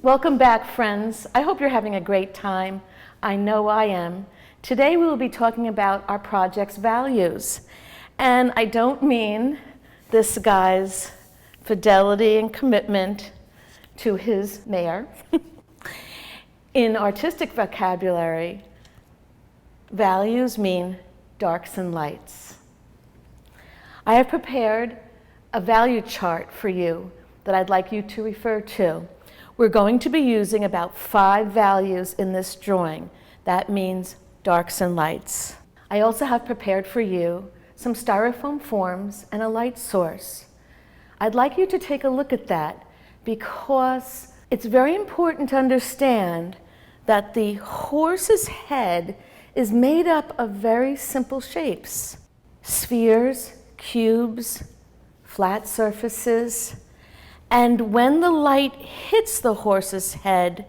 Welcome back, friends. I hope you're having a great time. I know I am. Today we will be talking about our project's values. And I don't mean this guy's fidelity and commitment to his mayor. In artistic vocabulary, values mean darks and lights. I have prepared a value chart for you that I'd like you to refer to. We're going to be using about 5 values in this drawing. That means darks and lights. I also have prepared for you some styrofoam forms and a light source. I'd like you to take a look at that because it's very important to understand that the horse's head is made up of very simple shapes. Spheres, cubes, flat surfaces, and when the light hits the horse's head,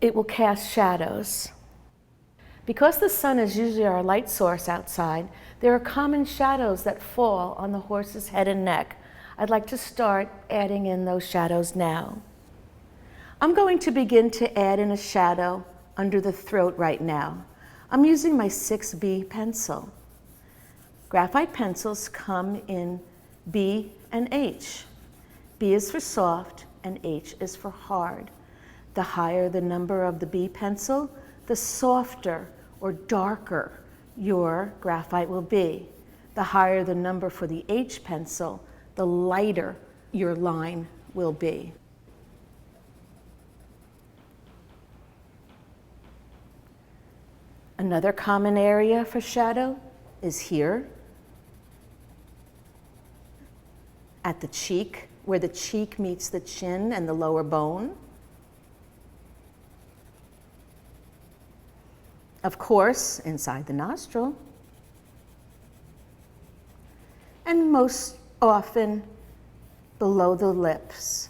it will cast shadows. Because the sun is usually our light source outside, there are common shadows that fall on the horse's head and neck. I'd like to start adding in those shadows now. I'm going to begin to add in a shadow under the throat right now. I'm using my 6B pencil. Graphite pencils come in B and H. B is for soft and H is for hard. The higher the number of the B pencil, the softer or darker your graphite will be. The higher the number for the H pencil, the lighter your line will be. Another common area for shadow is here at the cheek, where the cheek meets the chin and the lower bone. Of course, inside the nostril. And most often below the lips.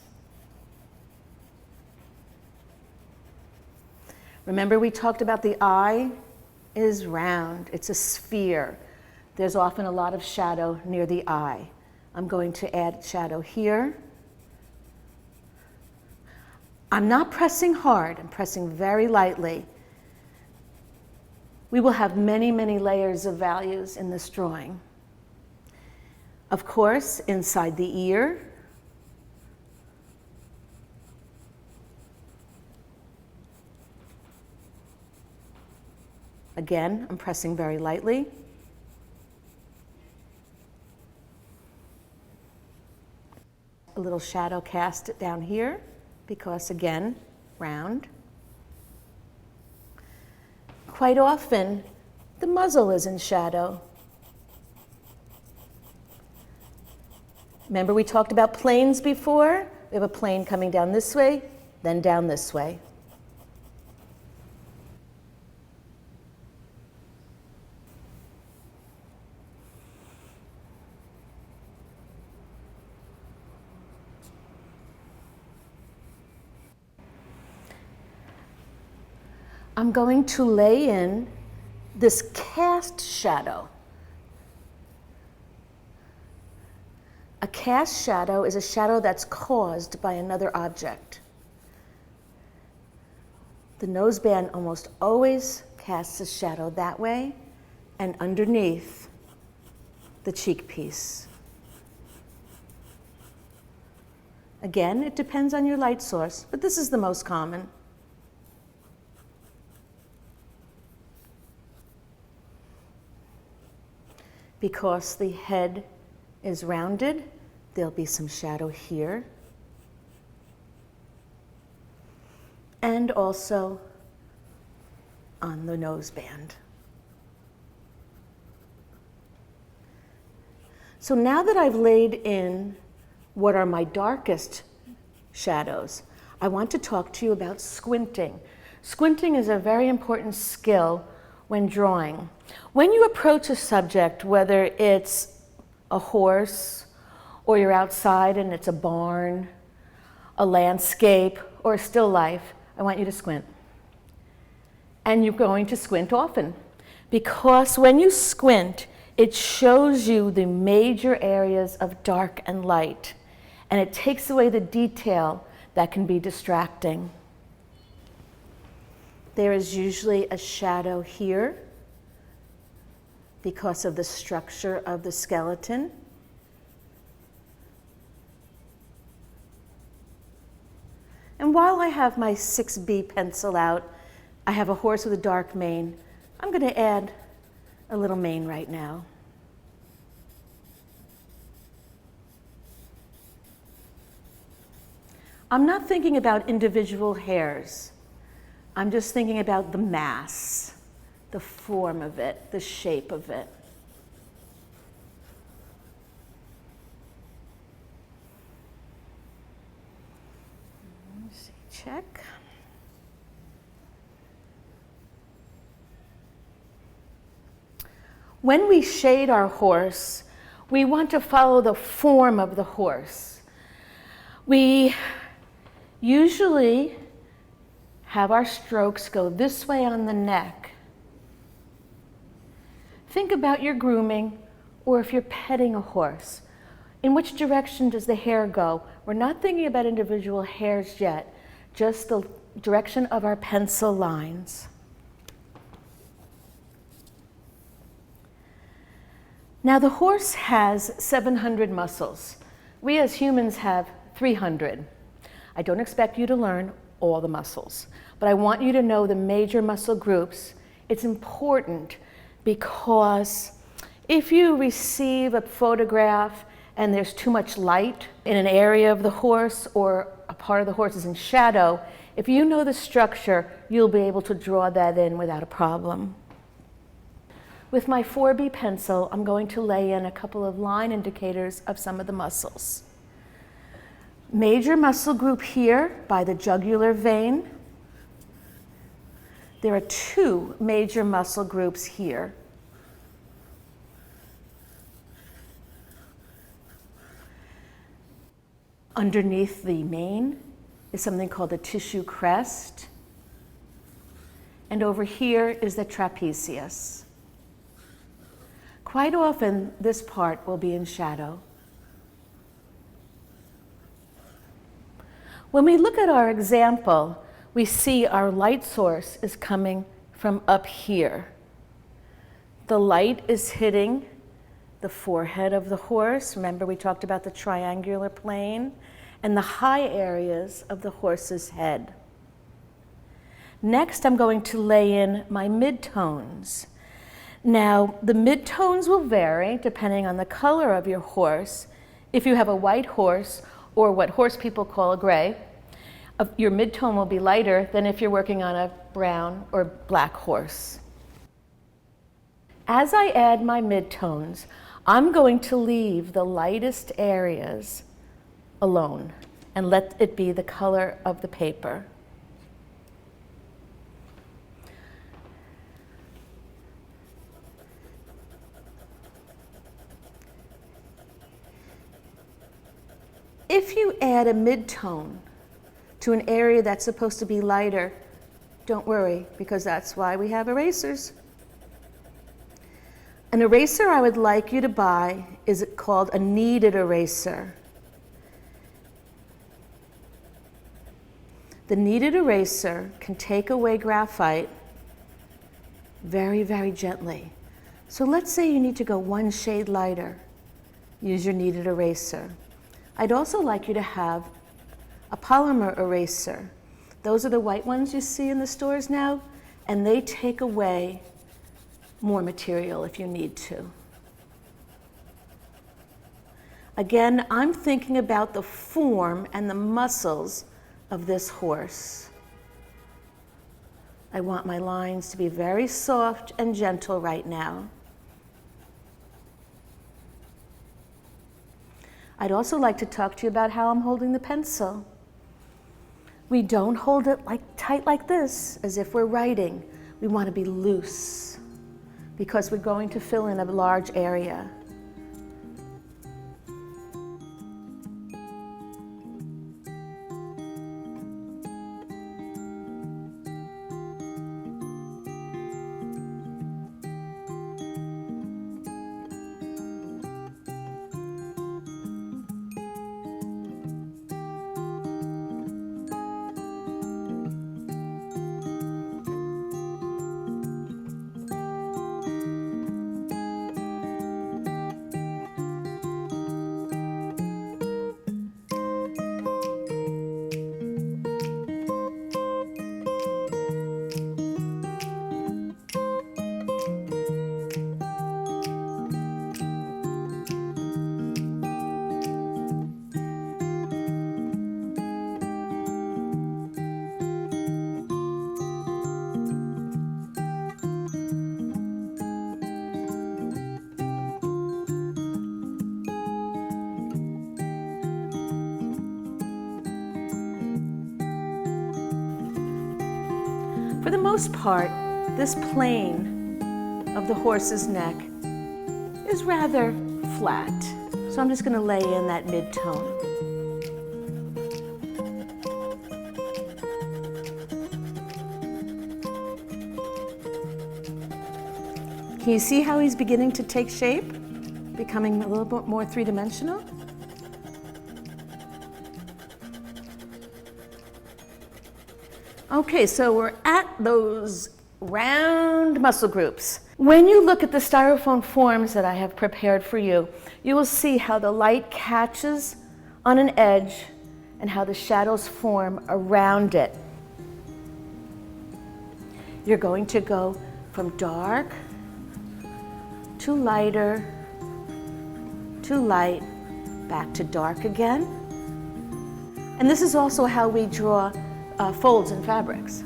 Remember we talked about the eye is round, it's a sphere. There's often a lot of shadow near the eye. I'm going to add shadow here. I'm not pressing hard, I'm pressing very lightly. We will have many, many layers of values in this drawing. Of course, inside the ear, again, I'm pressing very lightly. A little shadow cast down here because, again, round. Quite often, the muzzle is in shadow. Remember we talked about planes before? We have a plane coming down this way, then down this way. I'm going to lay in this cast shadow. A cast shadow is a shadow that's caused by another object. The noseband almost always casts a shadow that way and underneath the cheek piece. Again, it depends on your light source, but this is the most common. Because the head is rounded, there'll be some shadow here. And also on the noseband. So now that I've laid in what are my darkest shadows, I want to talk to you about squinting. Squinting is a very important skill when drawing. When you approach a subject, whether it's a horse, or you're outside and it's a barn, a landscape, or a still life, I want you to squint. And you're going to squint often, because when you squint, it shows you the major areas of dark and light, and it takes away the detail that can be distracting. There is usually a shadow here because of the structure of the skeleton. And while I have my 6B pencil out, I have a horse with a dark mane. I'm going to add a little mane right now. I'm not thinking about individual hairs. I'm just thinking about the mass, the form of it, the shape of it. Let's see, check. When we shade our horse, we want to follow the form of the horse. We usually have our strokes go this way on the neck. Think about your grooming, or if you're petting a horse. In which direction does the hair go? We're not thinking about individual hairs yet, just the direction of our pencil lines. Now the horse has 700 muscles. We as humans have 300. I don't expect you to learn all the muscles, but I want you to know the major muscle groups. It's important because if you receive a photograph and there's too much light in an area of the horse or a part of the horse is in shadow, if you know the structure, you'll be able to draw that in without a problem. With my 4B pencil, I'm going to lay in a couple of line indicators of some of the muscles. Major muscle group here by the jugular vein. There are 2 major muscle groups here. Underneath the mane is something called the tissue crest. And over here is the trapezius. Quite often, this part will be in shadow. When we look at our example, we see our light source is coming from up here. The light is hitting the forehead of the horse. Remember, we talked about the triangular plane and the high areas of the horse's head. Next, I'm going to lay in my midtones. Now, the midtones will vary depending on the color of your horse. If you have a white horse, or what horse people call a gray, your midtone will be lighter than if you're working on a brown or black horse. As I add my midtones, I'm going to leave the lightest areas alone and let it be the color of the paper. If you add a midtone to an area that's supposed to be lighter, don't worry, because that's why we have erasers. An eraser I would like you to buy is called a kneaded eraser. The kneaded eraser can take away graphite very, very gently. So let's say you need to go 1 shade lighter. Use your kneaded eraser. I'd also like you to have a polymer eraser. Those are the white ones you see in the stores now, and they take away more material if you need to. Again, I'm thinking about the form and the muscles of this horse. I want my lines to be very soft and gentle right now. I'd also like to talk to you about how I'm holding the pencil. We don't hold it tight like this, as if we're writing. We want to be loose, because we're going to fill in a large area. For the most part, this plane of the horse's neck is rather flat. So I'm just going to lay in that mid-tone. Can you see how he's beginning to take shape? Becoming a little bit more three-dimensional? Okay, so we're at those round muscle groups. When you look at the styrofoam forms that I have prepared for you, you will see how the light catches on an edge and how the shadows form around it. You're going to go from dark to lighter, to light, back to dark again. And this is also how we draw folds in fabrics.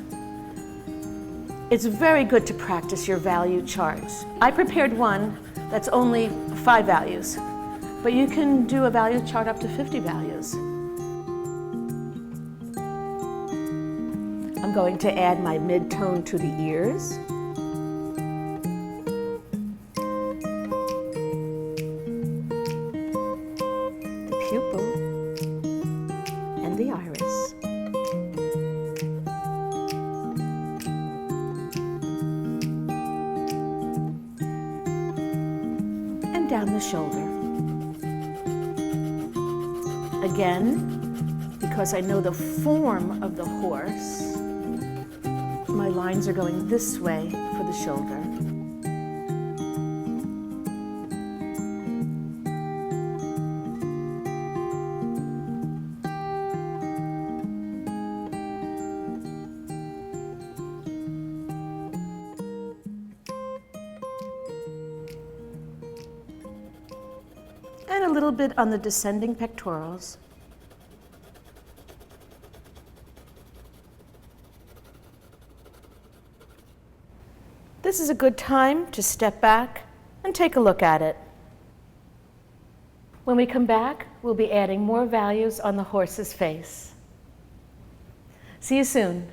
It's very good to practice your value charts. I prepared one that's only 5 values, but you can do a value chart up to 50 values. I'm going to add my mid-tone to the ears. The pupil and the iris. And down the shoulder. Again, because I know the form of the horse, my lines are going this way for the shoulder. And a little bit on the descending pectorals. This is a good time to step back and take a look at it. When we come back, we'll be adding more values on the horse's face. See you soon.